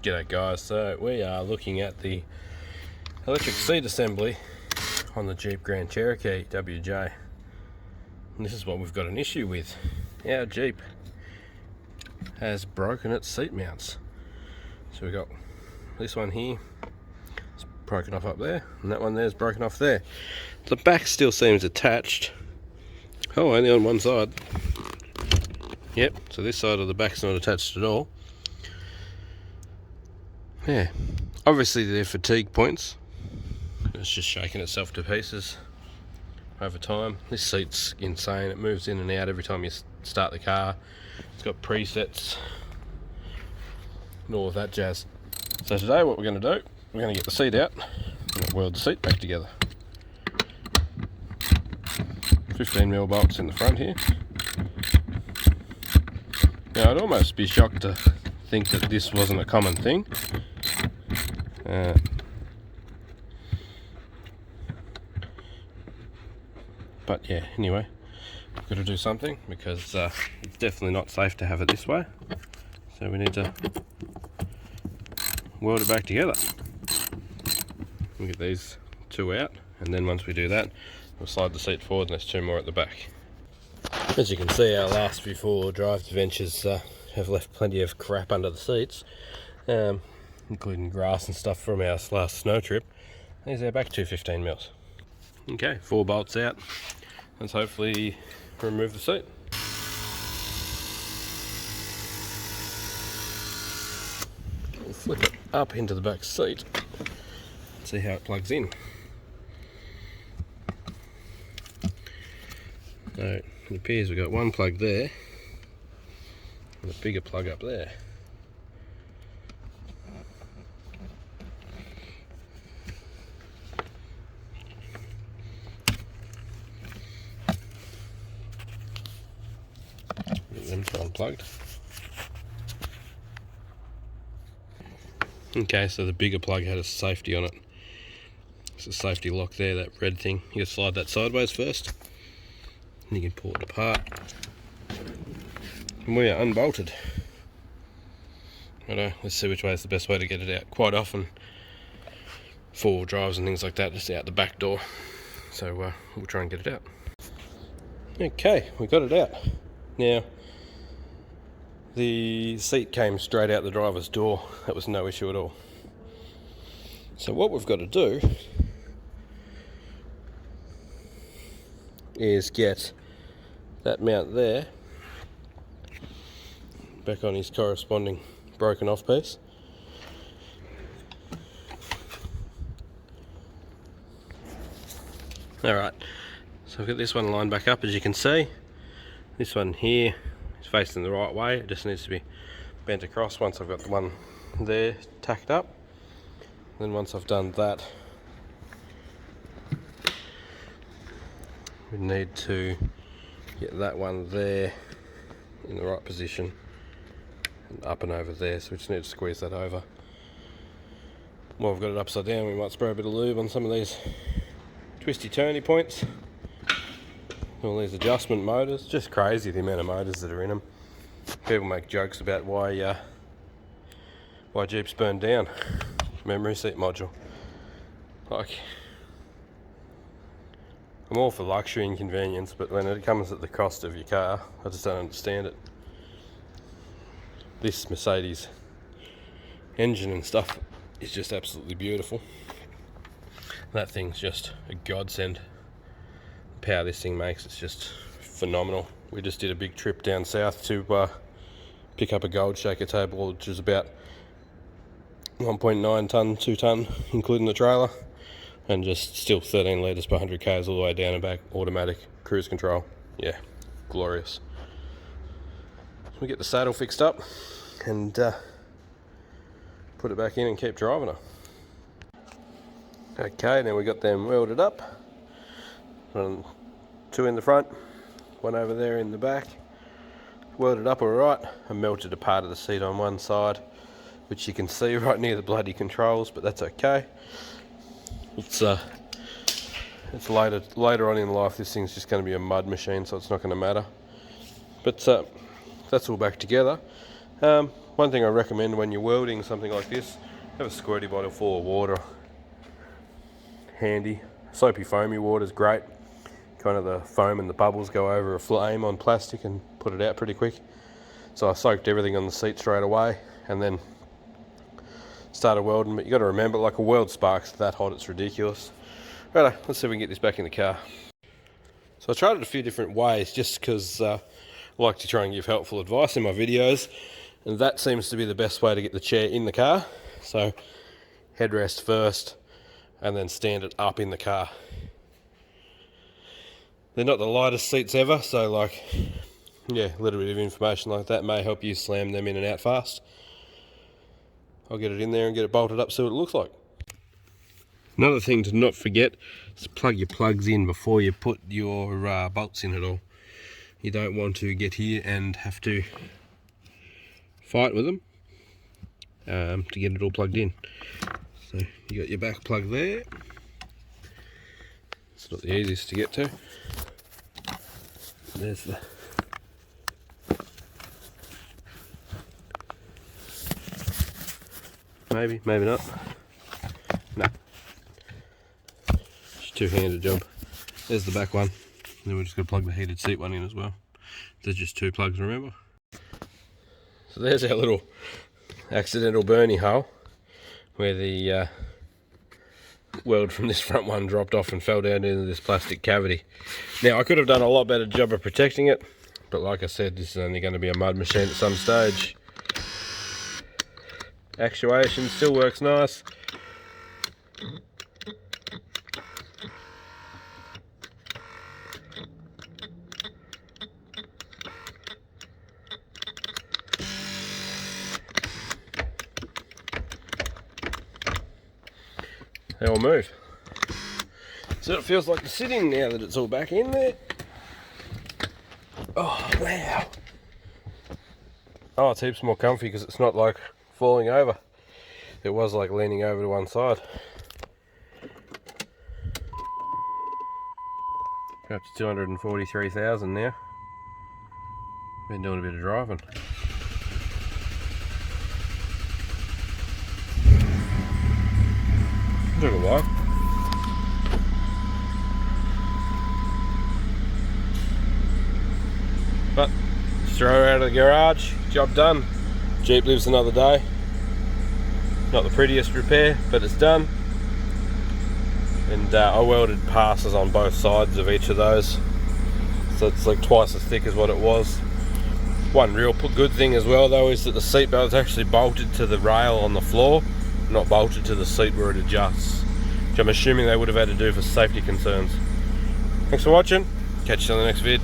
G'day guys, so we are looking at the electric seat assembly on the Jeep Grand Cherokee WJ. And this is what we've got an issue with. Our Jeep has broken its seat mounts. So we've got this one here, it's broken off up there, and that one there is broken off there. The back still seems attached. Oh, only on one side. Yep, so this side of the back's not attached at all. Yeah, obviously they're fatigue points. It's just shaking itself to pieces over time. This seat's insane. It moves in and out every time you start the car. It's got presets and all of that jazz. So today what we're going to do, we're going to get the seat out and weld the seat back together. 15mm bolts in the front here. Now I'd almost be shocked to think that this wasn't a common thing. But yeah, anyway, we've got to do something because it's definitely not safe to have it this way. So we need to weld it back together. We'll get these two out, and then once we do that, we'll slide the seat forward and there's two more at the back. As you can see, our last few four drive adventures have left plenty of crap under the seats, including grass and stuff from our last snow trip. There's our back two 15mm. Okay, 4 bolts out. Let's hopefully remove the seat. We'll flip it up into the back seat and see how it plugs in. So it appears we've got one plug there and a bigger plug up there. Get them unplugged. Okay, so the bigger plug had a safety on it. It's a safety lock there, that red thing. You gotta slide that sideways first, and you can pull it apart. And we are unbolted. Righto, let's see which way is the best way to get it out. Quite often, 4-wheel drives and things like that, just out the back door. So we'll try and get it out. Okay, we got it out. Now, the seat came straight out the driver's door. That was no issue at all. So what we've got to do is get that mount there back on his corresponding broken off piece. Alright, so I've got this one lined back up, as you can see. This one here is facing the right way. It just needs to be bent across once I've got the one there tacked up. Then once I've done that, we need to get that one there in the right position and up and over there, so we just need to squeeze that over. While I've got it upside down, we might spray a bit of lube on some of these twisty turny points. All these adjustment motors, just crazy the amount of motors that are in them. People make jokes about why Jeeps burned down. Memory seat module. Like, I'm all for luxury and convenience, but when it comes at the cost of your car, I just don't understand it. This Mercedes engine and stuff is just absolutely beautiful. That thing's just a godsend. The power this thing makes, it's just phenomenal. We just did a big trip down south to pick up a gold shaker table, which is about 1.9 tonne, 2 tonne, including the trailer, and just still 13 litres per 100 k's all the way down and back, automatic, cruise control. Yeah, glorious. We get the saddle fixed up and put it back in and keep driving her. Okay, now we got them welded up. 2 in the front, 1 over there in the back. Welded up alright. I melted a part of the seat on one side, which you can see right near the bloody controls, but that's okay. It's later on in life. This thing's just going to be a mud machine, so it's not going to matter. But that's all back together. One thing I recommend when you're welding something like this, have a squirty bottle full of water handy. Soapy foamy water is great. Kind of the foam and the bubbles go over a flame on plastic and put it out pretty quick. So I soaked everything on the seat straight away and then started welding. But you got to remember, like, a weld sparks that hot, it's ridiculous. Right, let's see if we can get this back in the car. So I tried it a few different ways just because I like to try and give helpful advice in my videos, and that seems to be the best way to get the chair in the car. So headrest first and then stand it up in the car. They're not the lightest seats ever, so like, yeah, a little bit of information like that may help you slam them in and out fast. I'll get it in there and get it bolted up, see what it looks like. Another thing to not forget is plug your plugs in before you put your bolts in at all. You don't want to get here and have to fight with them to get it all plugged in. So you got your back plug there. It's not the easiest to get to. There's the maybe not. No. It's a two-handed job. There's the back one. And then we're just going to plug the heated seat one in as well. There's just two plugs, remember? So there's our little accidental burnie hole where the weld from this front one dropped off and fell down into this plastic cavity. Now I could have done a lot better job of protecting it, but like I said, this is only going to be a mud machine at some stage. Actuation still works nice. They all move. So it feels like the sitting now that it's all back in there. Oh wow. Oh, it's heaps more comfy because it's not like falling over. It was like leaning over to one side. Up to 243,000 now. Been doing a bit of driving. Took a while. But just throw her out of the garage, job done. Jeep lives another day. Not the prettiest repair, but it's done. And I welded passes on both sides of each of those, so it's like twice as thick as what it was. One real good thing as well though is that the seat belt's actually bolted to the rail on the floor, not bolted to the seat where it adjusts, which I'm assuming they would have had to do for safety concerns. Thanks for watching, catch you on the next vid.